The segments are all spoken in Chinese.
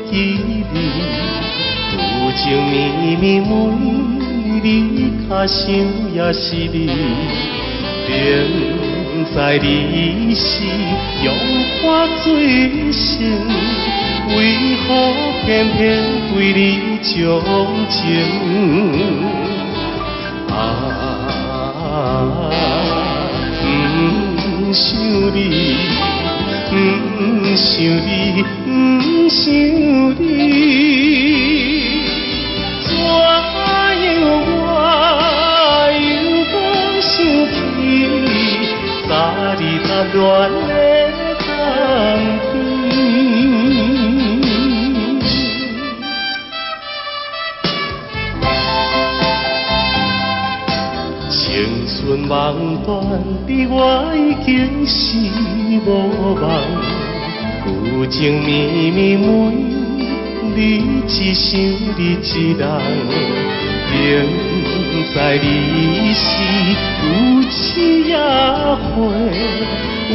记你，有情绵绵每日脚想也是你，明知你是用我最深，为何偏偏对你钟情？不想你，不想你，不想你，怎样我又无想起，早日谈恋的当天。青春梦断，你我已经是无望。旧情绵绵每日只想你一人，明知你是有痴也悔，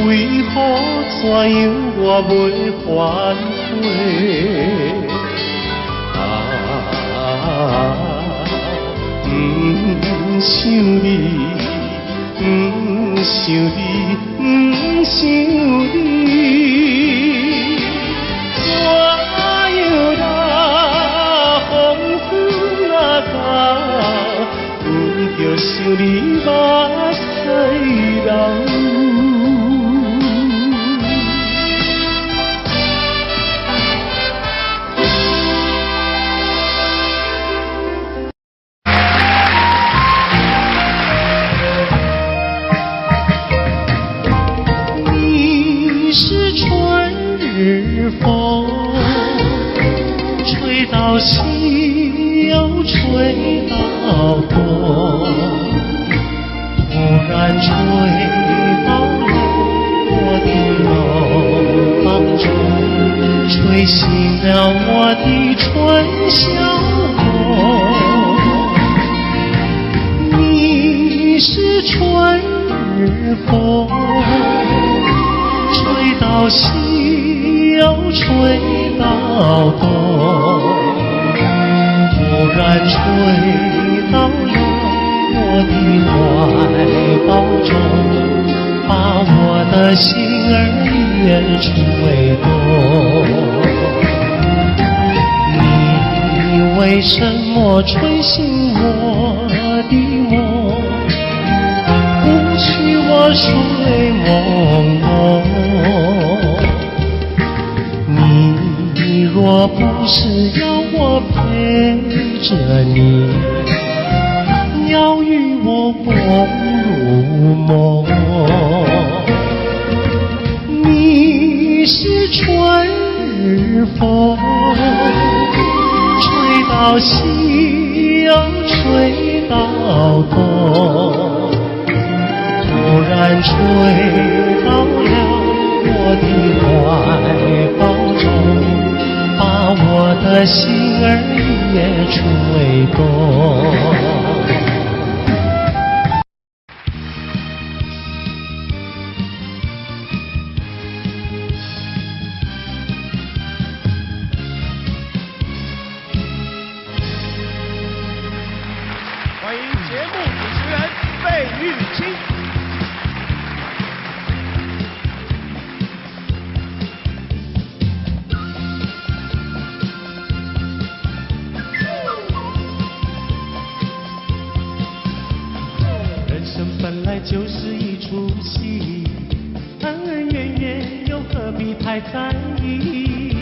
为何怎样我袂反悔？不想你，不想你，不想你，怎样啦？风雨啊到，阮着想你目屎流。风吹到西又吹到东，突然吹到了我的楼房中，吹醒了我的春晓梦。你是春日风，吹到西又吹到东，突然吹到了我的怀抱中，把我的心儿也吹动。你为什么吹醒我的梦，不许我睡朦胧？你若不是要我陪着你，要与我共入梦，你是春日风，吹到西又吹到东，突然吹到了我的怀抱中，把我的心儿也吹动。欢迎节目主持人费玉清。人生本来就是一出戏，恩恩怨怨又何必太在意？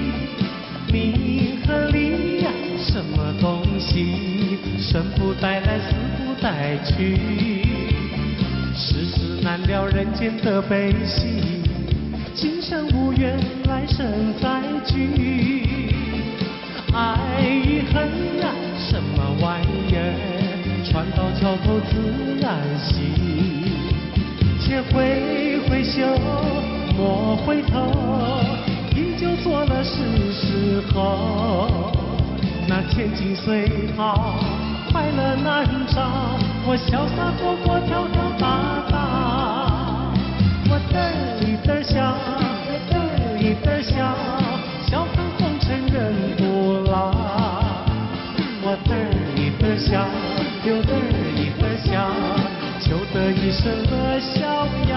名和利呀，什么东西？生不带来，死不带去。世事难料，人间的悲喜，今生无缘，来生再聚。爱与恨呀，什么玩意儿？船到桥头自然行，且挥挥袖，莫回头，饮酒作乐是时候。那千金随好，快乐难找，我潇洒活泼，跳跳打打，我嘚一嘚笑，嘚一嘚笑，笑看红尘笑，留得一份笑，求得一生的逍遥。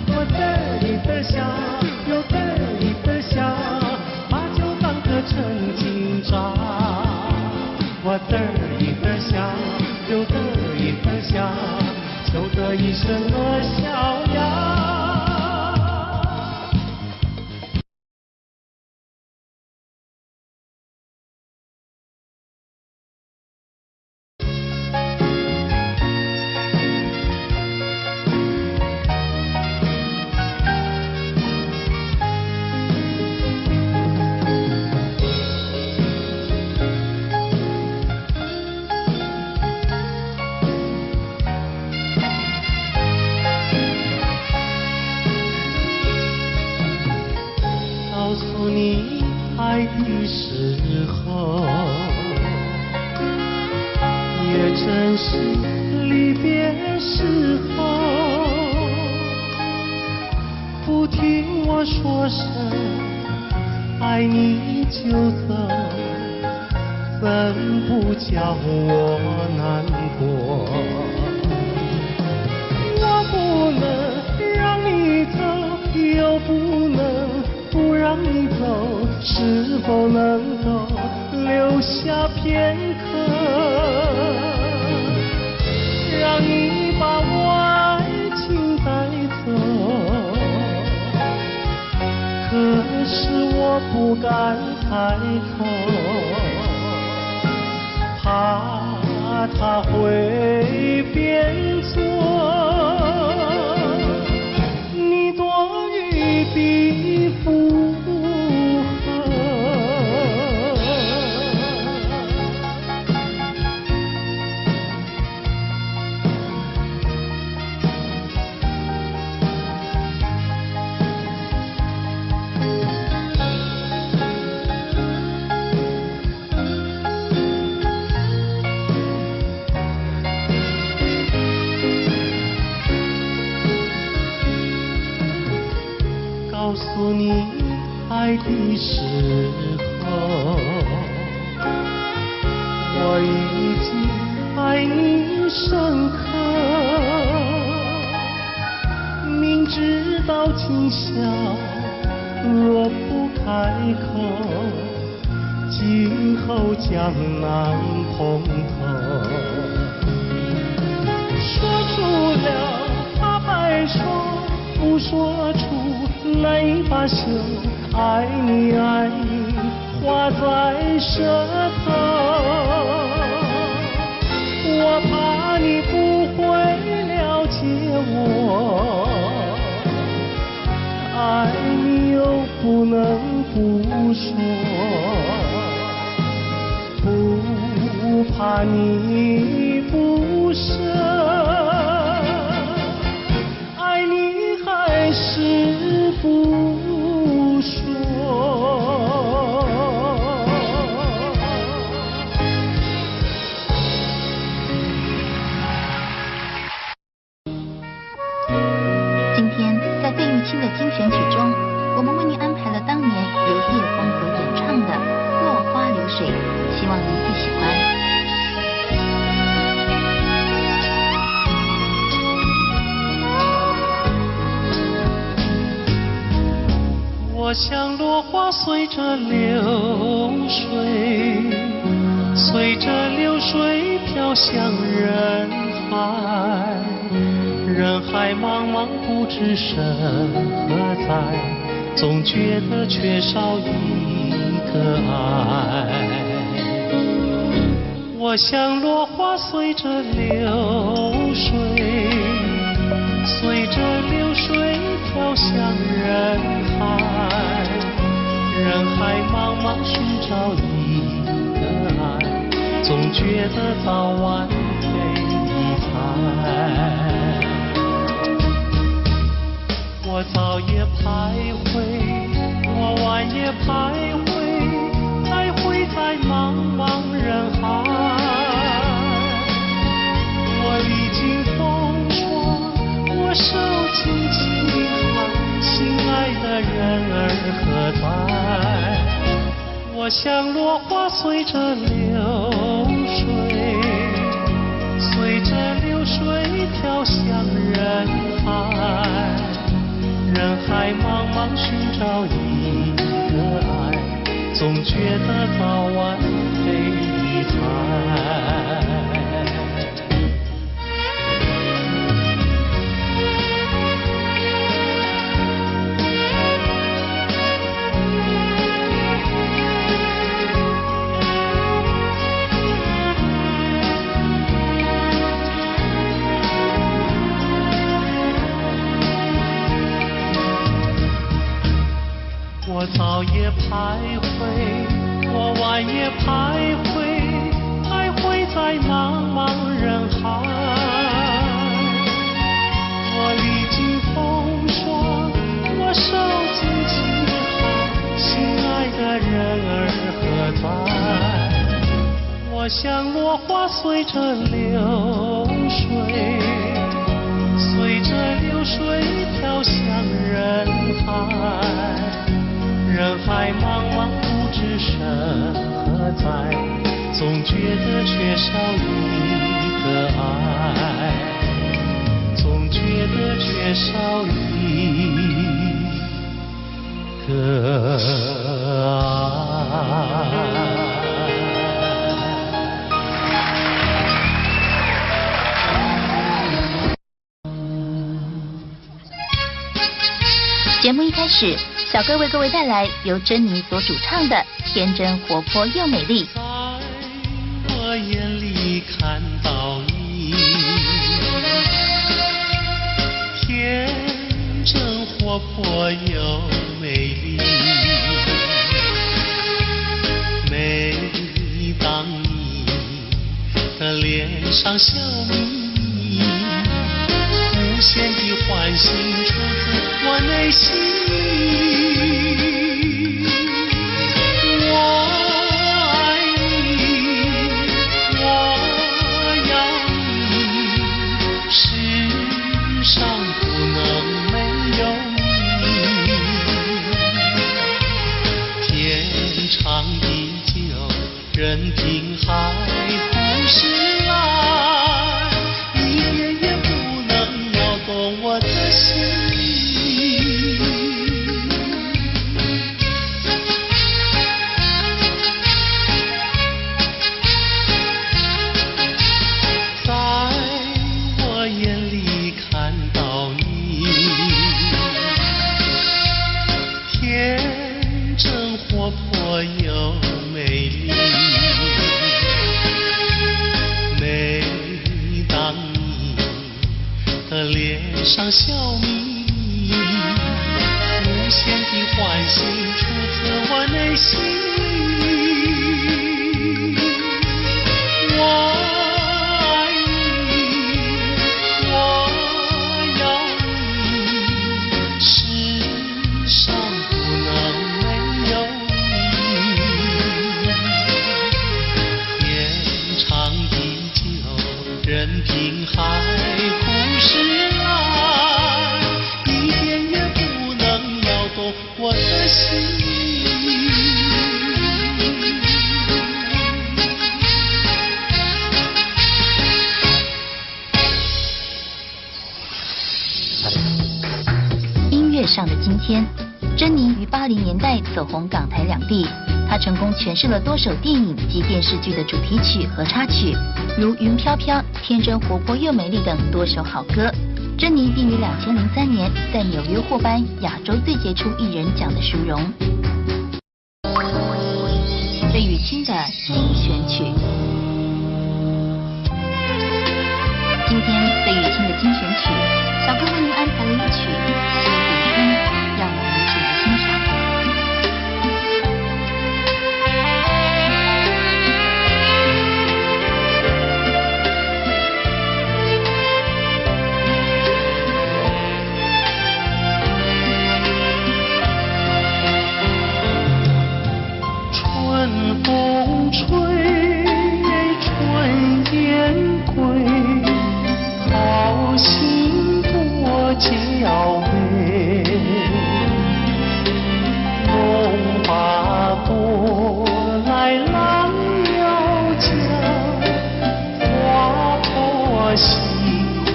我得意的笑，留得一份笑，把酒当歌成今朝。我得意的笑，留得一份笑，求得一生的逍遥。告诉你爱的时候，也正是离别时候。不听我说声爱你就走，怎不叫我难过？我不能让你走，又不能不让你走，是否能够留下片刻，让你把我爱情带走？可是我不敢开口，怕它会变作你多余的负荷。告诉你爱的时候，我已经爱你深刻。明知道今宵若不开口，今后将难碰头。说出了怕白说，不说出难以罢休，爱你爱你画在舌头。我怕你不会了解我，爱你又不能不说，不怕你不舍，爱你还是不说。今天在费玉清的精选曲中，我们为您安排了当年由叶枫所演唱的《落花流水》，希望您会喜欢。我像落花随着流水，随着流水飘向人海，人海茫茫不知身何在，总觉得缺少一个爱。我像落花随着流水，随着流水飘向人海，人海茫茫寻找一个爱，总觉得早晚非一猜。我早也徘徊，我晚也徘徊，徘徊在茫茫人海。我历经风霜，我受尽凄寒，心爱的人儿何在？我像落花随着流水，飘向人海，人海茫茫寻找一个爱，总觉得早晚会离开。我早也徘徊，我晚也徘徊，徘徊在茫茫人海。我历经风霜，我受尽凄寒，心爱的人儿何在？我像落花随着流水，随着流水飘向人海。人海茫茫不知身何在，总觉得缺少一个爱，总觉得缺少一个爱。节目一开始，小哥为各位带来由珍妮所主唱的《天真活泼又美丽》。在我眼里看到你，天真活泼又美丽。每当你的脸上笑眯眯，无限的欢欣出自我内心里。我爱你，我要你，世上不能没有你。天长地久，任凭海枯石烂，一点也不能摇动我的心。又美丽，每当你的脸上笑眯眯，无限的欢欣出自我内心里。我爱你，我要你，世上不能没有任凭海枯石烂，一点也不能摇动我的心。音乐上的今天，珍妮于80年代走红港台两地。她成功诠释了多首电影及电视剧的主题曲和插曲，如《云飘飘》《天真活泼又美丽》等多首好歌。珍妮并于2003年在纽约获颁亚洲最杰出艺人奖的殊荣。费玉清的精选曲，今天费玉清的精选曲，小哥为您安排了一曲《苏子春》，让我们一起来欣赏。春风吹，春燕归，好心多娇媚。龙把舵来郎要将，花破西湖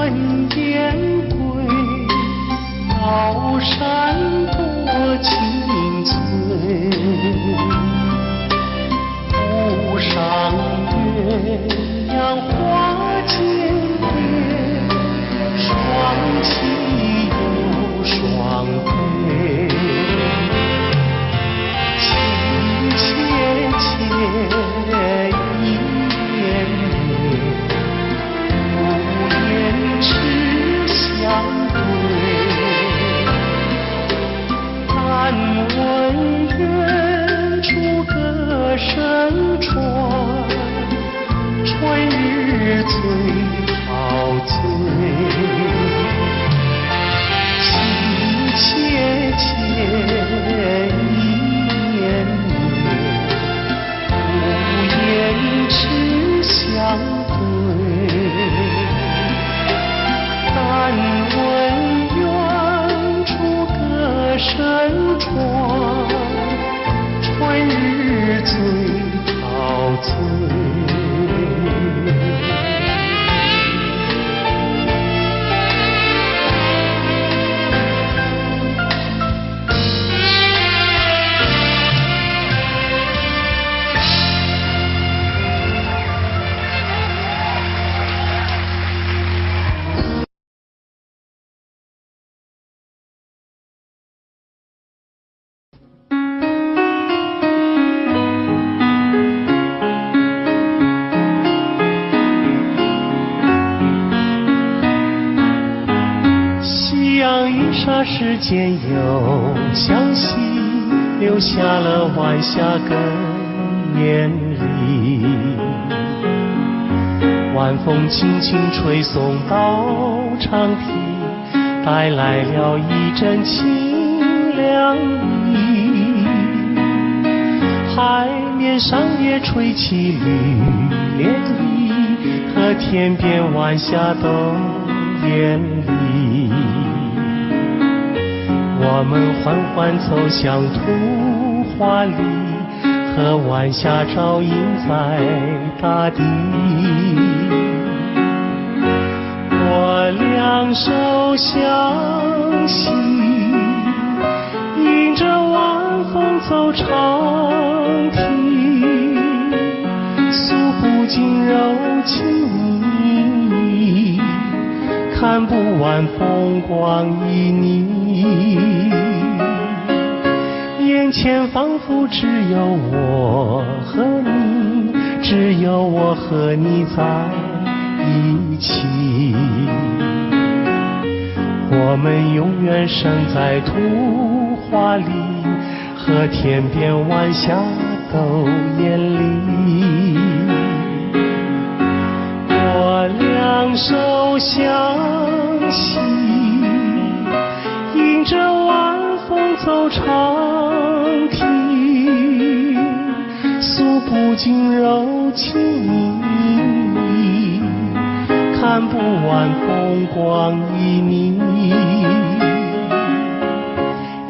春燕归，高山多青翠。湖上鸳鸯花间蝶，双栖又双飞。情切切，意绵绵，无言痴相对。但闻远处歌声传，春日最陶醉。情切切，意绵绵，无言痴相对。但闻远处歌声传，春日最陶醉。霎时间又向西，留下了晚霞更艳丽。晚风轻轻吹送到长堤，带来了一阵清凉意。海面上也吹起绿涟漪，和天边晚霞都艳丽。我们缓缓走向图画里，和晚霞照映在大地。我两手相携，迎着晚风走长堤，诉不尽柔情蜜意，看不完风光旖旎。眼前仿佛只有我和你，只有我和你在一起。我们永远生在图画里，和天边晚霞都艳丽。我两手相携，迎着晚风走长堤，诉不尽柔情蜜意，看不完风光旖旎。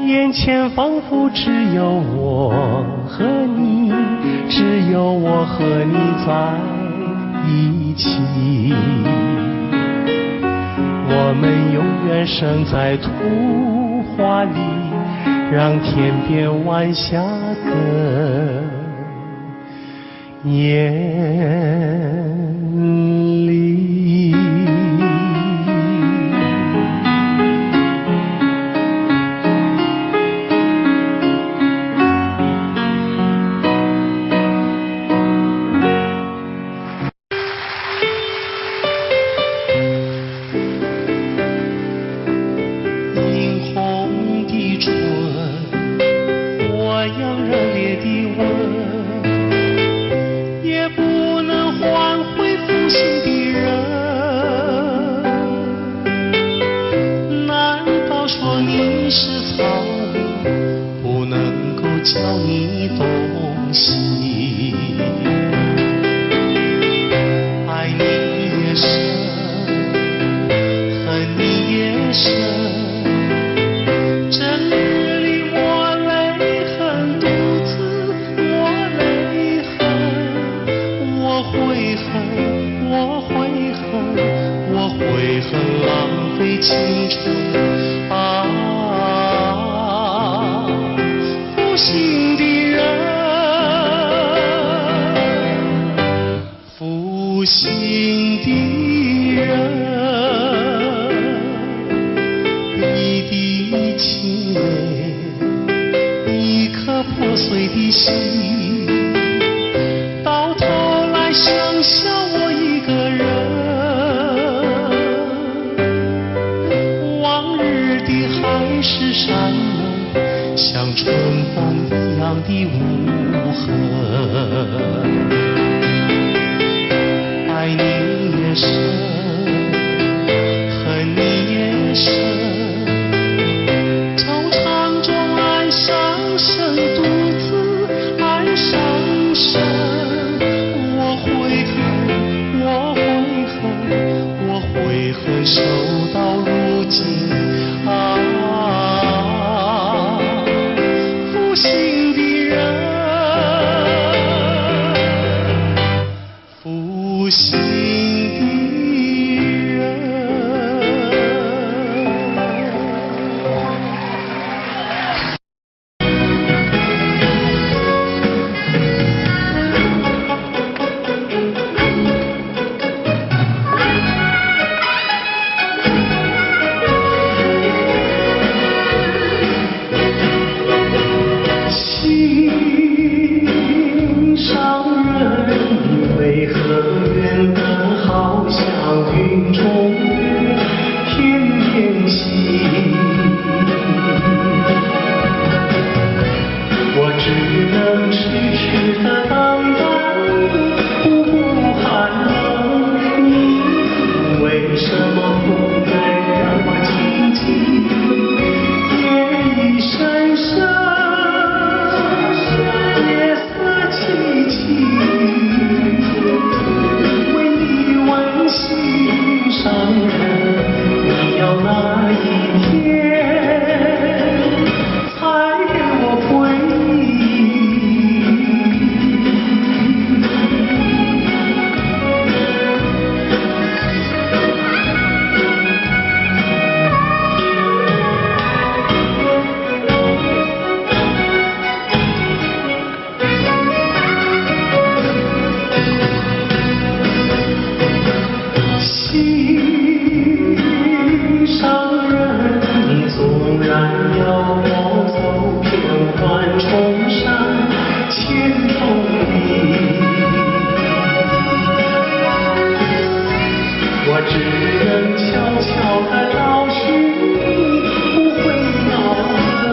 眼前仿佛只有我和你，只有我和你在一起。我们永远生在图画里，让天边晚霞更艳丽。我悔悔恨浪费青春啊！负心的人，负心的人，一滴清泪，一颗破碎的心，到头来剩下我一个人。往日的海誓山盟，像春风一样的无痕。爱你越深，恨你越深，惆怅中暗伤神，独自暗伤神。我悔恨，我悔恨，我悔恨守到如今啊！负心的人，负心的人。心上人为何远得好像云中月，翩翩行？我只能痴痴地等待，苦苦寒冷。你为什么不能让我静静？夜已深深。伤人，你要哪一天才给我回忆？心上人，纵然要我走遍万重山，千重里，我只能悄悄地找寻你，不会要等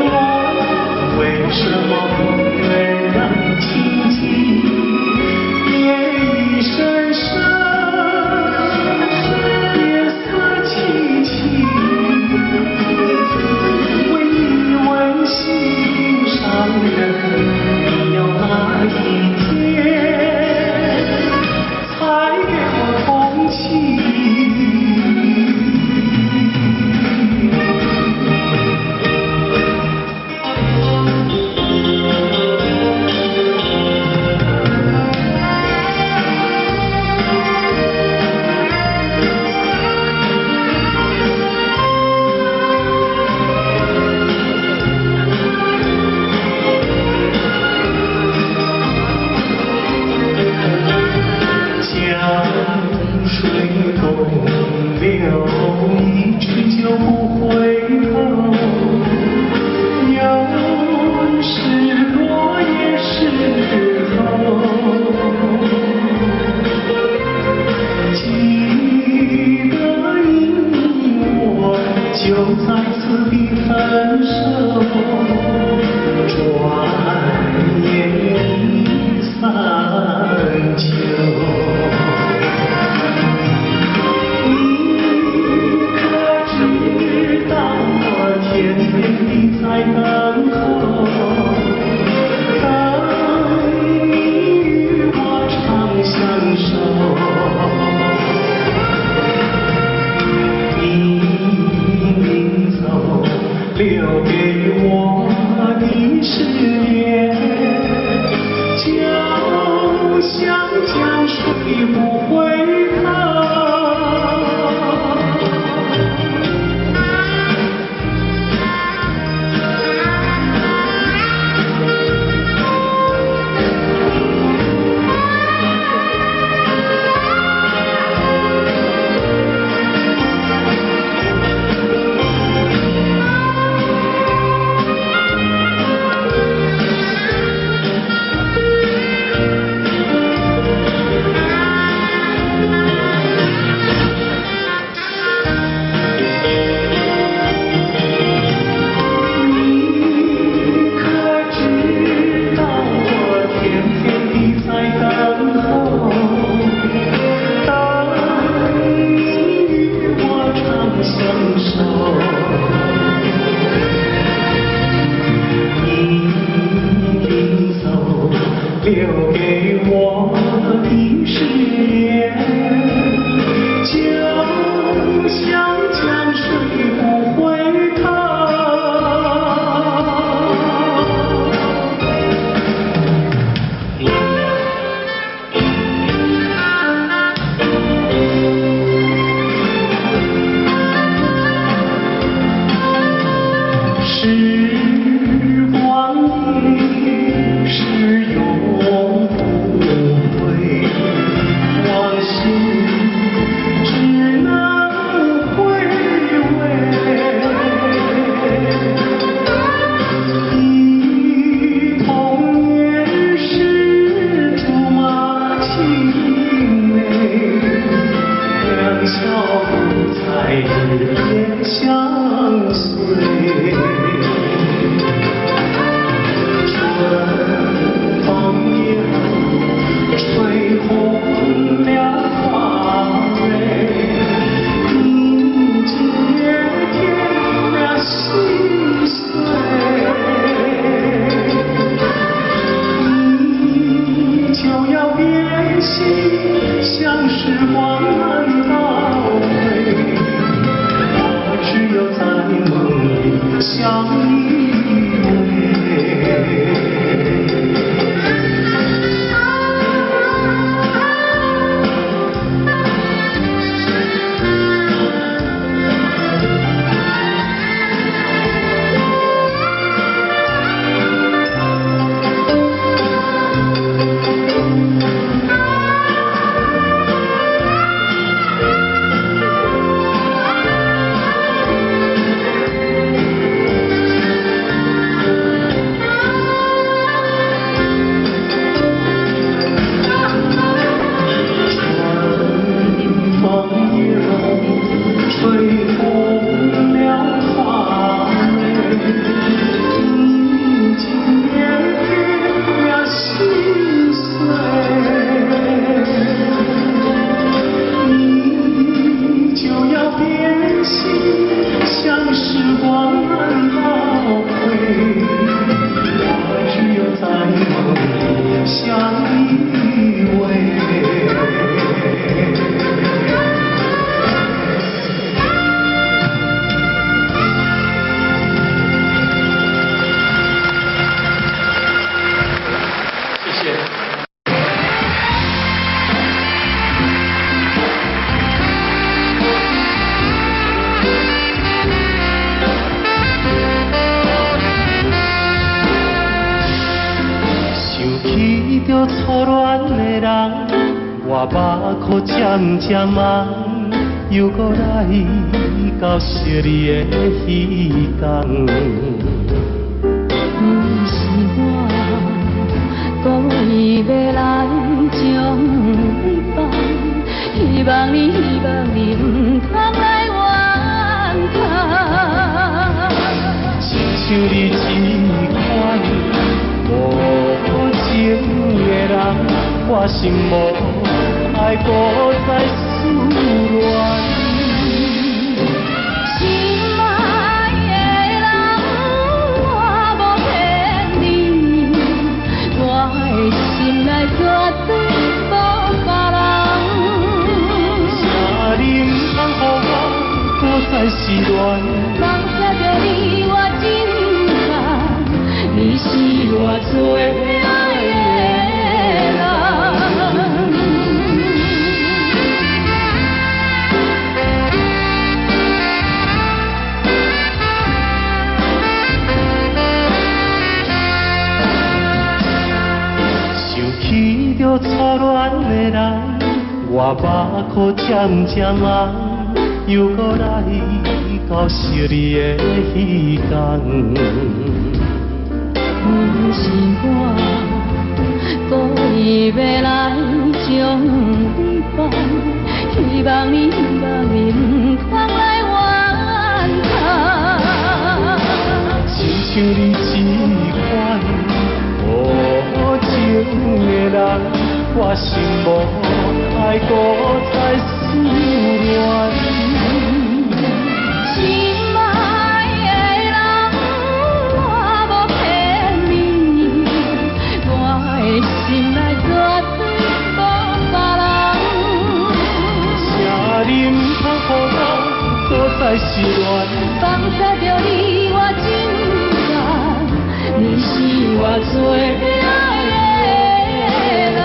我。为什么不愿让你静静？夜已深深。你要哪一天才给我同情？水东流，一去就不回头。有时落叶时候，记得你我就在此地分手，转眼已三秋。天天地在等候，等你与我长相守。你临走留给日夜相随。春风又吹红了花蕊，你今夜添了心碎。你就要变心，像时光倒回，我只有在梦里相依偎。着初恋的人，我目眶渐渐红，又搁来到惜你的彼天。不是我故意要来将你放，希望你不通来怨叹。亲像你这款无情的人，我心无爱搁再思恋。心爱的人，我无骗你，我的心内绝对无别人。请你不通予我搁再失恋。放下着你我真痛，你是我最爱的人。想起着初恋的人，我目眶渐渐红，又搁来到惜你的彼天。不是我故意要来将你放，希望你不通来怨叹。亲像你这款无情的人，我心无爱搁再思恋。心爱的人，我无骗你，我的心内绝对无别人。请你不通予我搁再失恋。放下着你我真痛，你是我最爱的人。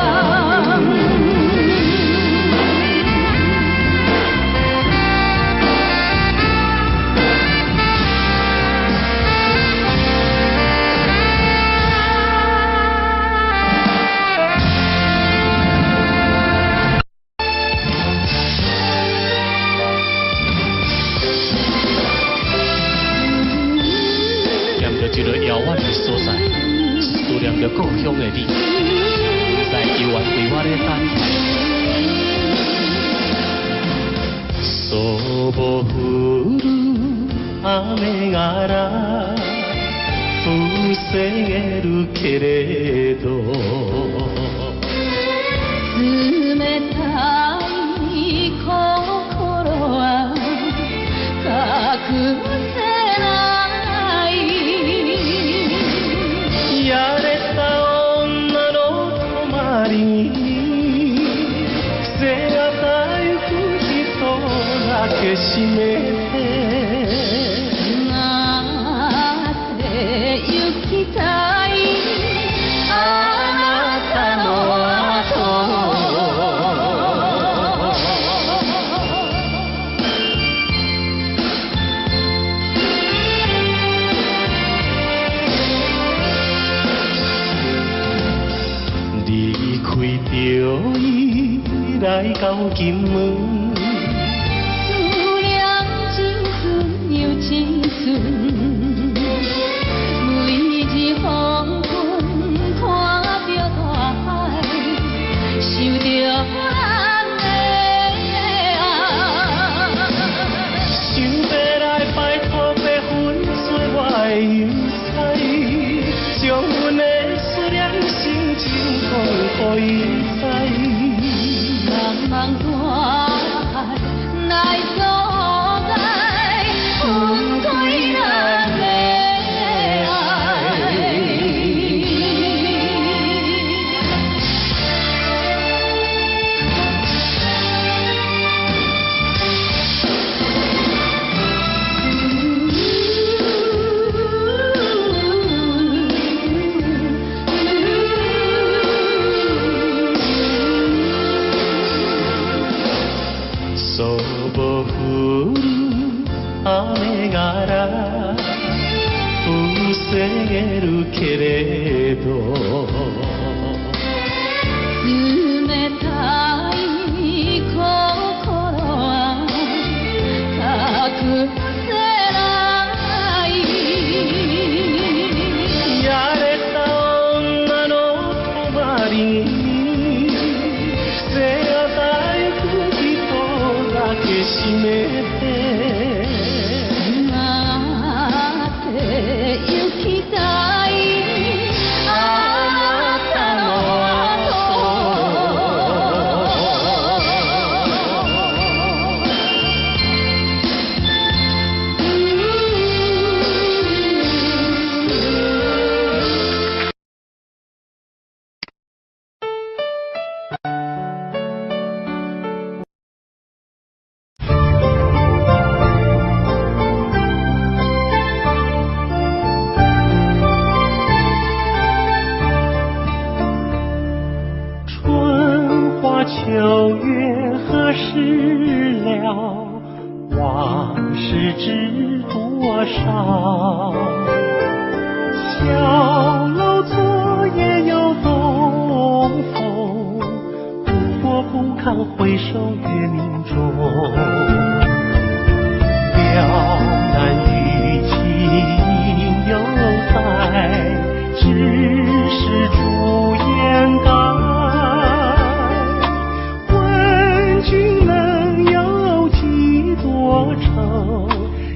一个遥远的所在，思念着故乡的你，在遥远为我咧等。所ぼ降る雨がら防げるけれど冷たい心は隠せないやれた女の泊まりに癖がたゆく人だけ閉めてなって行きたいあなたの後离开着伊来到金门思量青春又青春每日黄昏看着大海想着咱的爱想要来拜托白粉碎我的忧哉将阮的思念心情讲予伊知茫茫大海来所在分开咱的爱そぼ降る雨がら防げるけれど冷たい心は隠せないやれた女の泊まりに癖がたゆく人だけ閉めてなって行きたいあなた春花秋月何时了？往事知多少？小楼昨夜又东风，不过不堪回首月明中。了然于情犹在，只是朱颜改。问君能有几多愁？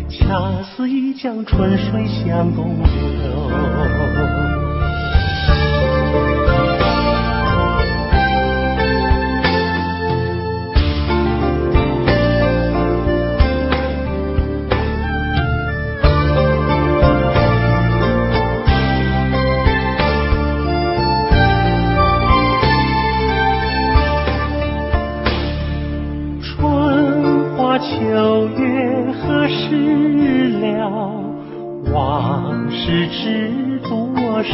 恰似一江春水向东流。秋月何时了？往事知多少？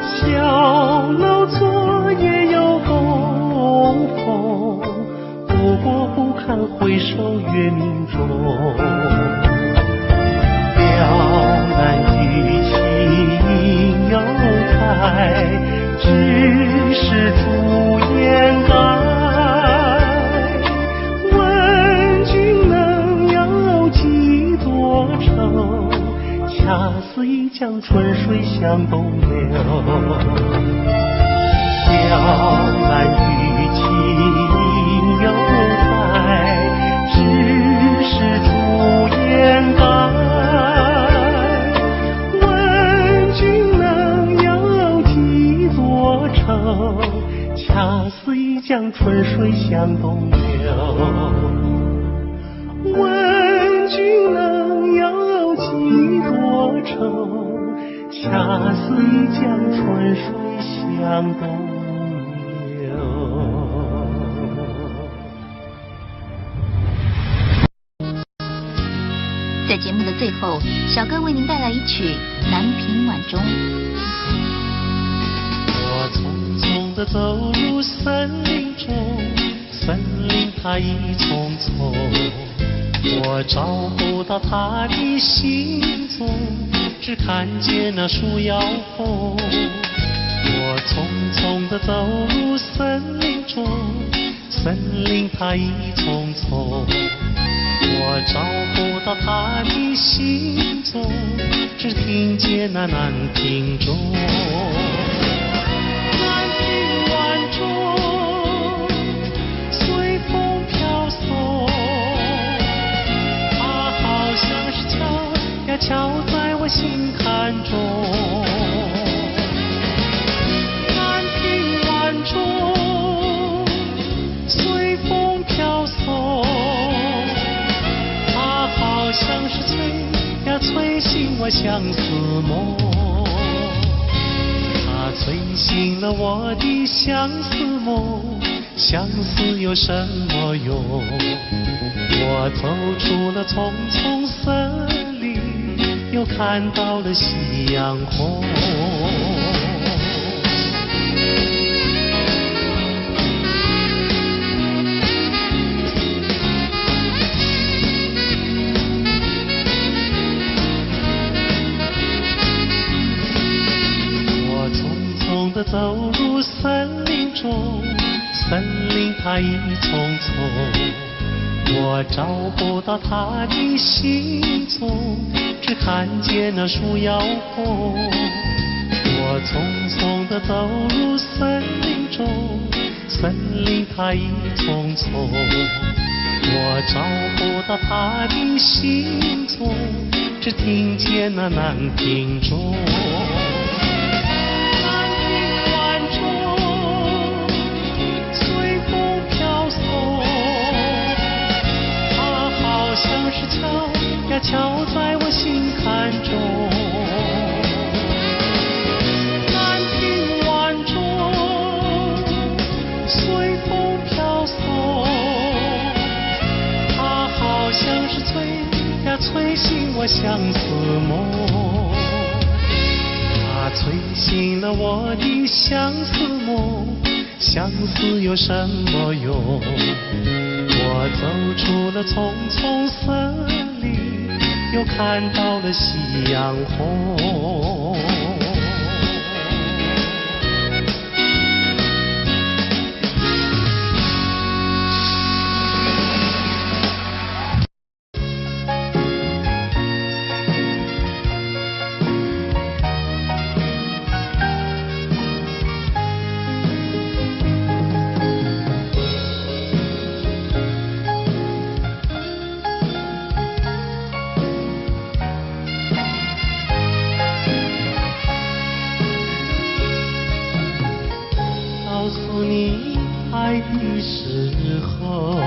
小楼昨夜又东风，不过不堪回首月明中。了然于情犹在，只是朱颜改。恰似一江春水向东流，了然于情犹在，向东流。问君能有几多愁？恰似一江春水向东流。在节目的最后，小哥为您带来一曲《南屏晚钟》。我匆匆地走入森林中，森林它一丛丛，我找不到它的行踪，只看见那树摇红。我匆匆地走入森林中，森林它一丛丛，我找不到它的行踪，只听见那南屏钟。南屏晚钟，随风飘送，它好像是敲呀敲在我心坎中。南屏晚钟，随风飘送，好像是催呀催醒我相思梦，它催醒了我的相思梦，相思有什么用？我走出了丛丛森林，又看到了夕阳红。走入森林中，森林它一丛丛，我找不到它的行踪，只看见那树摇红。我匆匆地走入森林中，森林它一丛丛，我找不到它的行踪，只听见那南屏钟。像是敲呀敲在我心坎中。南屏晚钟，随风飘送，它好像是催呀催醒我相思梦，它催醒了我的相思梦，相思有什么用？我走出了丛丛森林，又看到了夕阳红。告诉你爱的时候，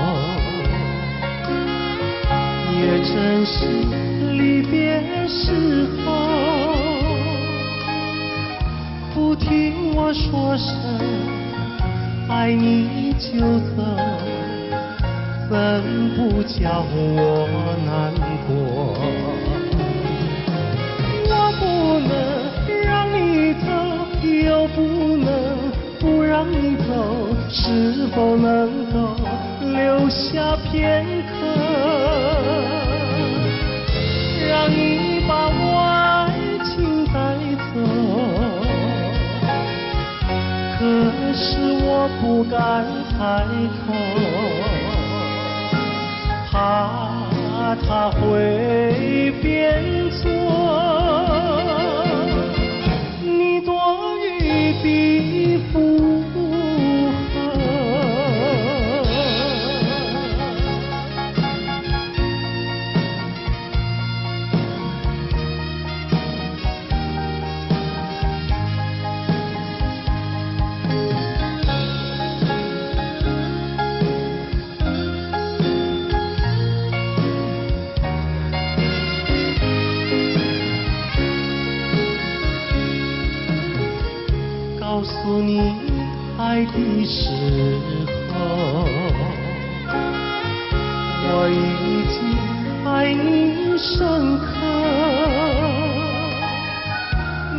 也正是离别时候。不听我说声爱你就走，怎不叫我难过？我不能让你走，又不能不让你走，是否能够留下片刻，让你把我爱情带走？可是我不敢抬头，怕他会变作你多余的负荷。我已经爱你深刻，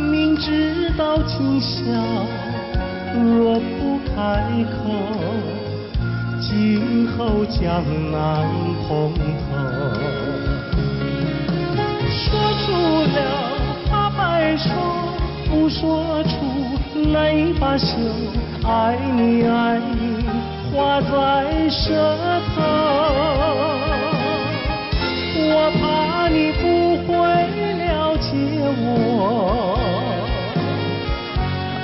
明知道今宵若不开口，今后将难碰头。说出了八百说，不说出那把袖，爱你爱你画在舌头，我怕你不会了解我，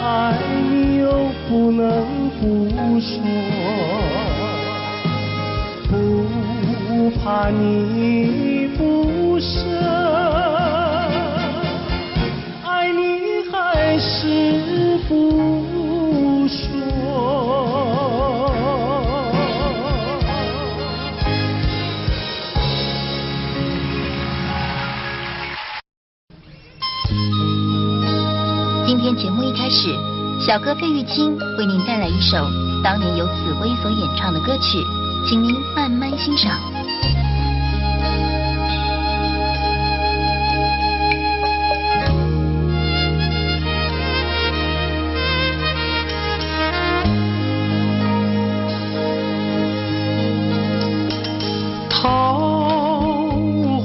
爱你又不能不说，不怕你不舍，爱你还是不说。今天节目一开始，小哥费玉清为您带来一首当年由紫薇所演唱的歌曲，请您慢慢欣赏。桃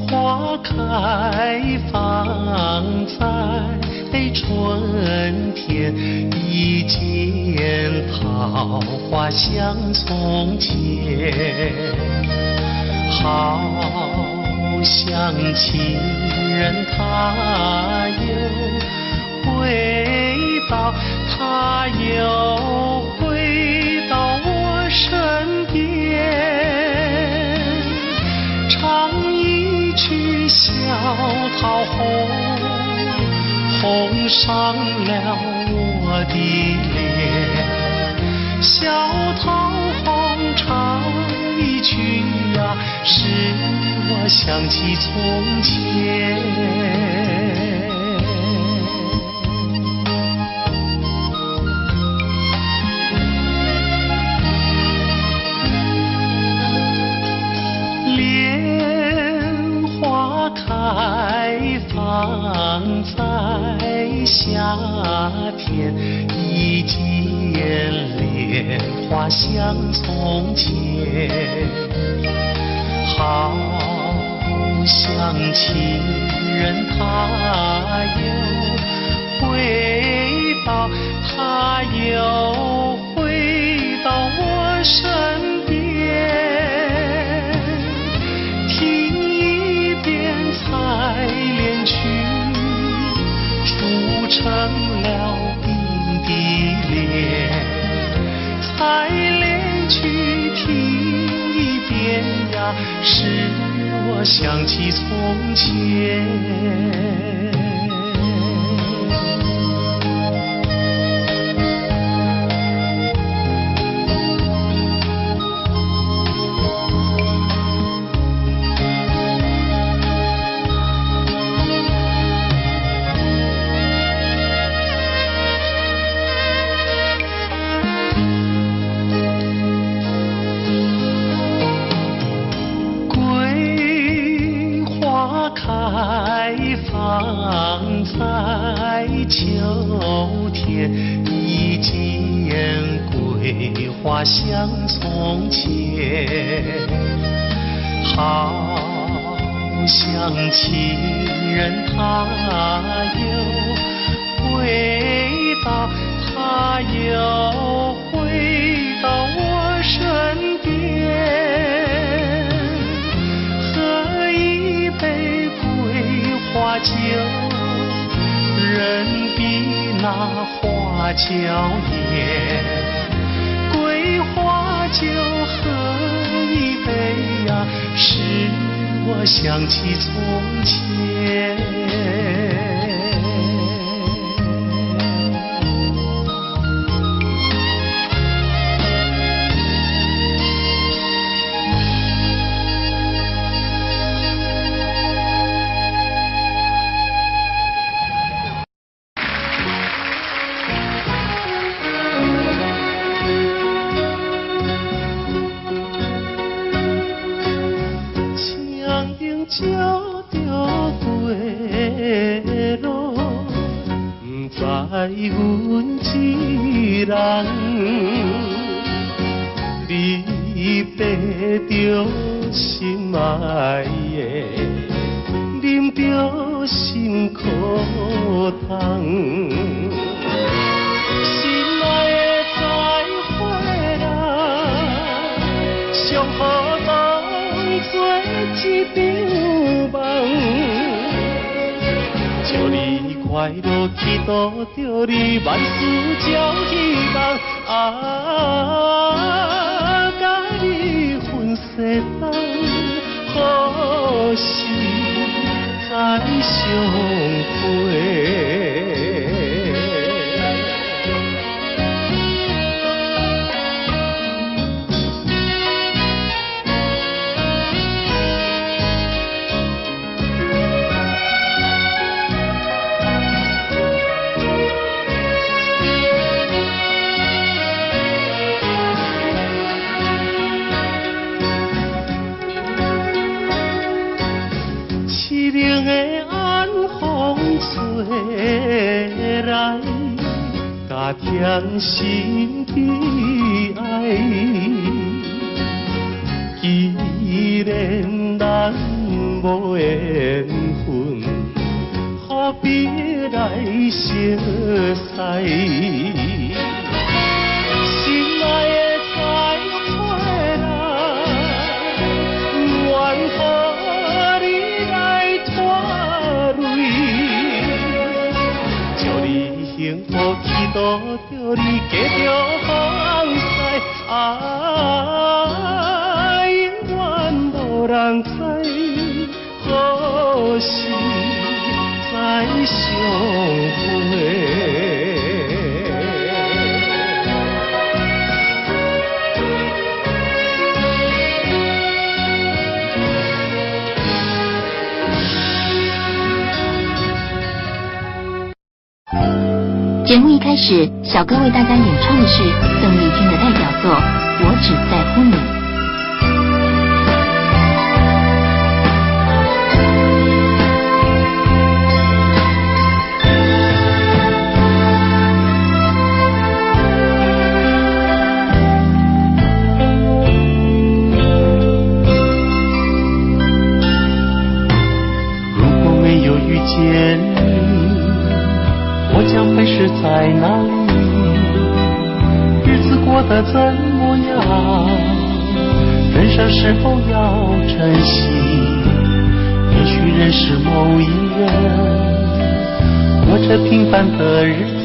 花开放在春天，一见桃花像从前，好像情人他又回到，他又回到我身边，唱一曲小桃红，红上了我的脸，小桃红唱一曲呀，使我想起从前。莲花开放在夏天，一见莲花像从前，好像情人他又回到，他又回到我身边，听一遍采莲曲，铸成了冰的莲，采莲曲听一遍呀，使我想起从前。开放在秋天，一见桂花像从前，好像情人他又回到，他又回到我身边，喝一杯花酒，人比那花娇艳，桂花酒喝一杯呀，使我想起从前。照着过路，不知阮一人，你爬着心爱的，啉着心苦汤。心爱的再会啦，上好当作一场梦。祝你快乐，祈祷着你万事照希望。啊，甲你分世间，好事再相会。凄凉的晚风吹来，加添心悲哀。既然咱无缘分，何必来相识？心爱的再会啦，愿予你来拖累。祝你幸福，祈祷着你继续放肆。永远无人知，何时再相会？节目一开始，小哥为大家演唱的是邓丽君的代表作《我只在乎你》。如果没有遇见你，我将会是在哪里？日子过得怎么样？人生是否要珍惜？也许认识某一人，过着平凡的日子，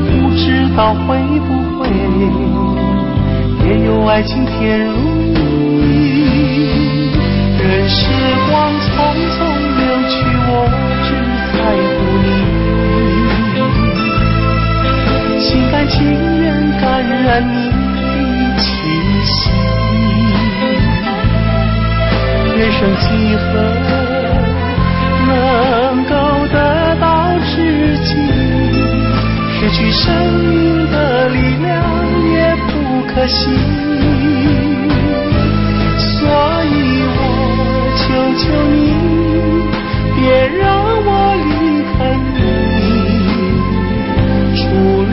不知道会不会也有爱情甜如蜜。任时光匆匆流去，我只在乎你，心甘情愿感染你的气息。人生几何能够得到知己？失去生命的力量也不可惜。所以我求求你，别让我离开你。除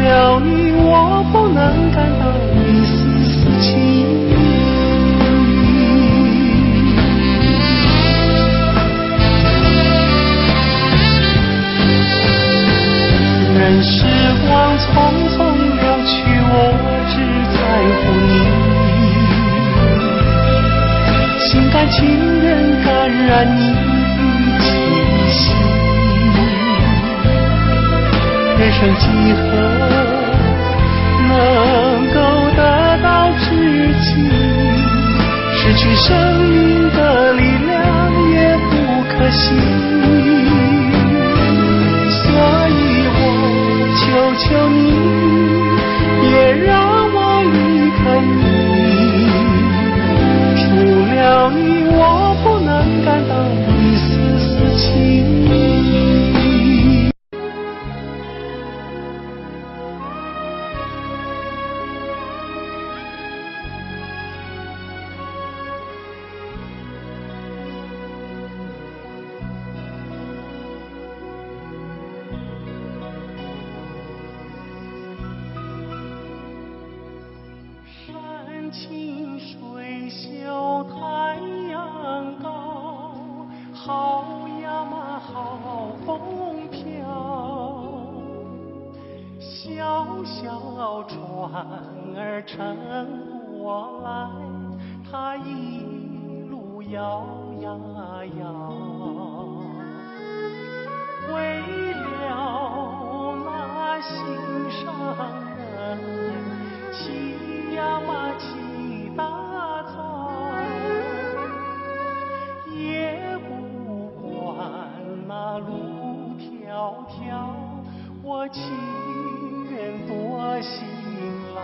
了你，我不能感到一丝丝情意。任时光匆匆流去，我只在乎你，心甘情愿感染你的气息。人生几何能够得到知己？失去生命的力量也不可惜。所以我求求你，别让我离开你。除了你，我不能感到一丝丝情意。船儿撑过来，它一路摇呀摇，为了那心上人骑呀嘛骑大草，也不管那路迢迢，我情愿多辛劳。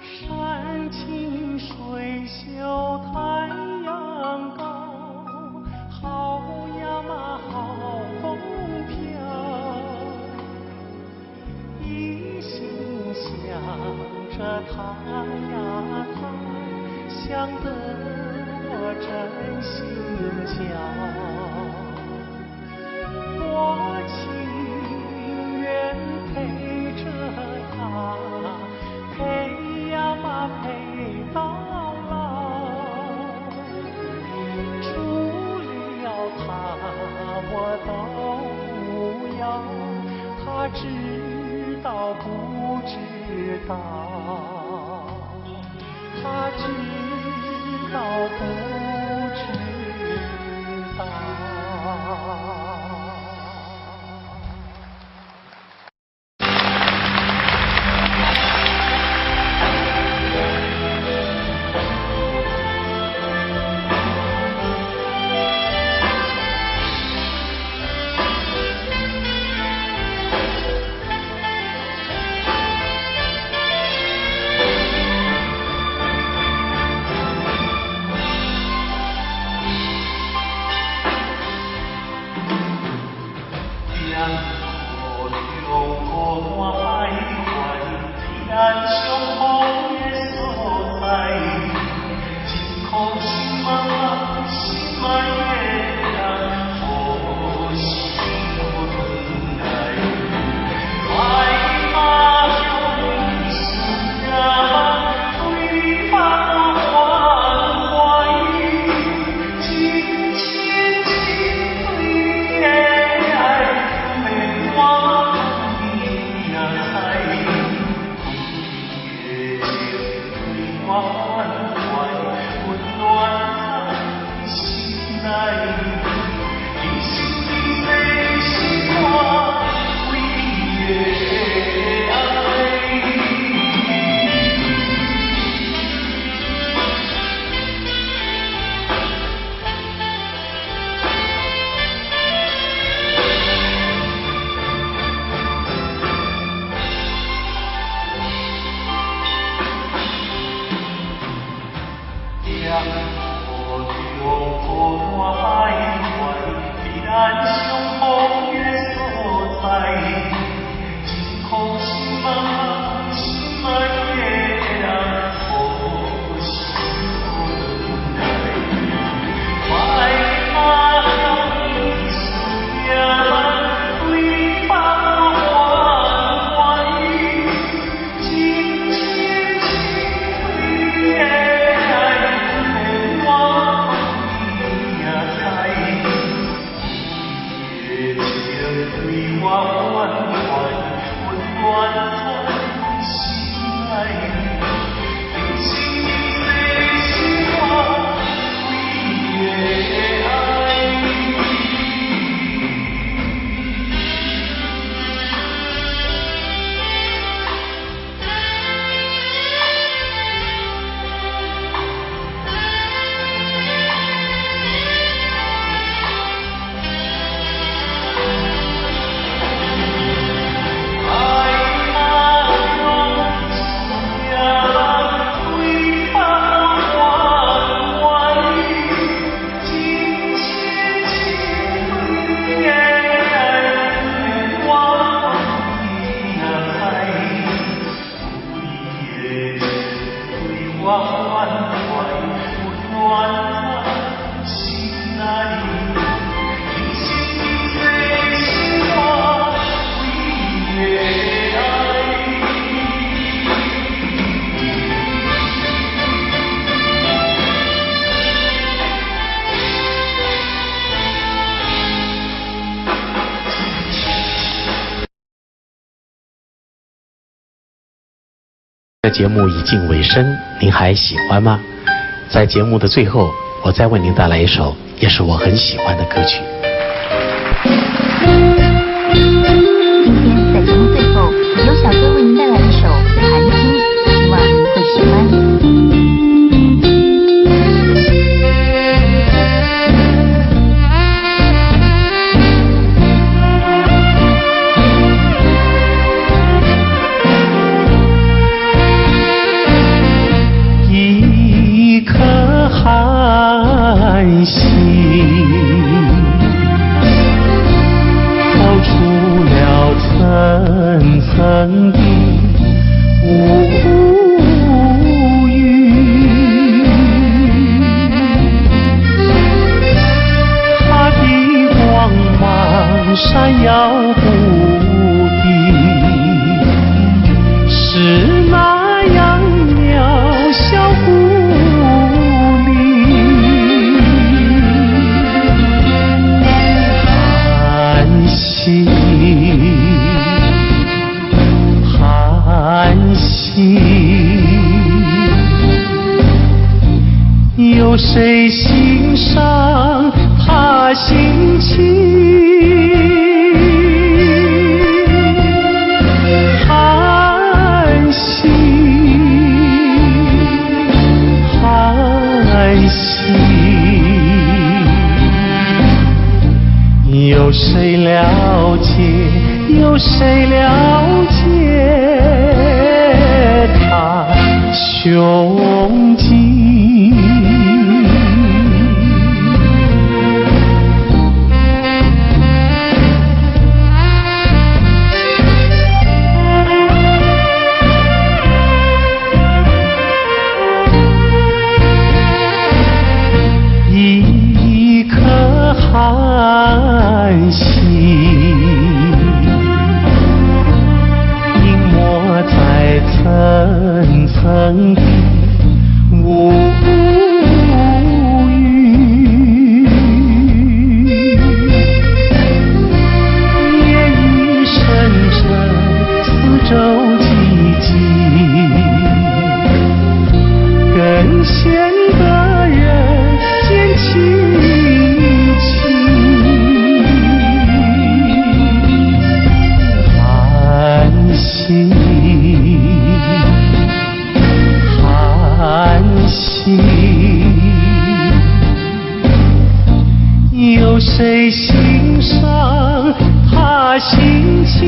山清水秀太阳高，好呀嘛好风飘，一心想着他呀他，想得我真心焦。我情愿陪着他，陪呀嘛陪到老，除了他我都不要，他知道不知道？他知道不知道？节目已近尾声，您还喜欢吗？在节目的最后，我再为您带来一首也是我很喜欢的歌曲。今天在节目最后，由小哥为您带来一首《寒经》，希望您会喜欢。一颗寒心透出了层层的乌云，它的光芒闪耀不定，是那样渺小孤立。寒心，有谁欣赏他心情？寒心，寒心，有谁了解？有谁了解他胸襟？一颗寒心在层层的乌云，夜雨深沉，四周寂静，更显得人间凄清。寒心，寒心，有谁欣赏他心情？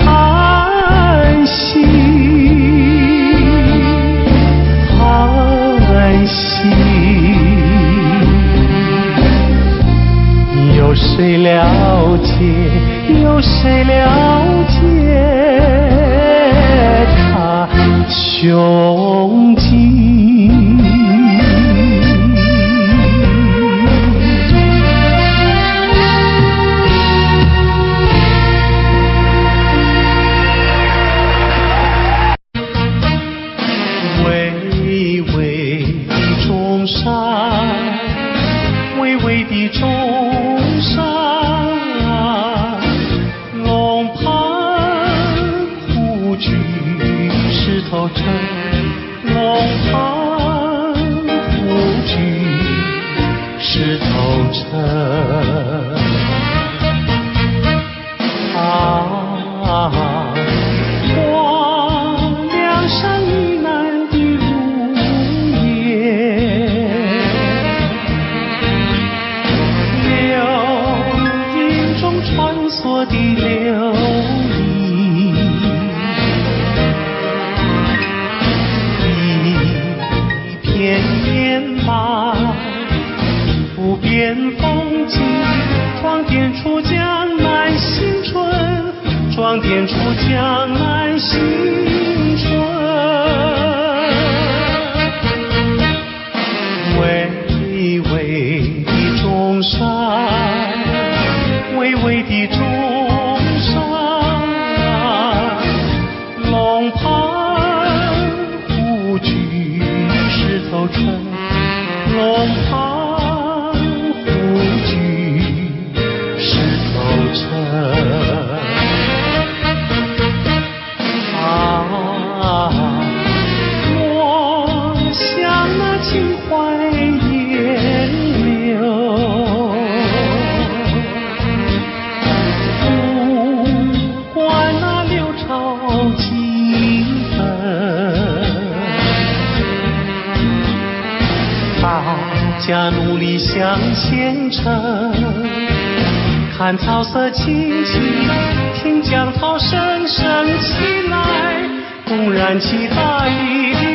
寒心，寒心，有谁了解？有谁了解他胸襟？巍巍的中山，巍巍的中山，龙盘虎踞石头城，龙盘虎踞石头城。黄梁山以南的如烟，流影中穿梭的流萤，一片烟马，不变风景，装点出江南新春，装点出江南新春。巍巍的中山，巍巍的中山，龙盘虎踞石头城，龙盘虎踞石头城。理想前程。看草色青青，听江涛声声起来，公然期待一定。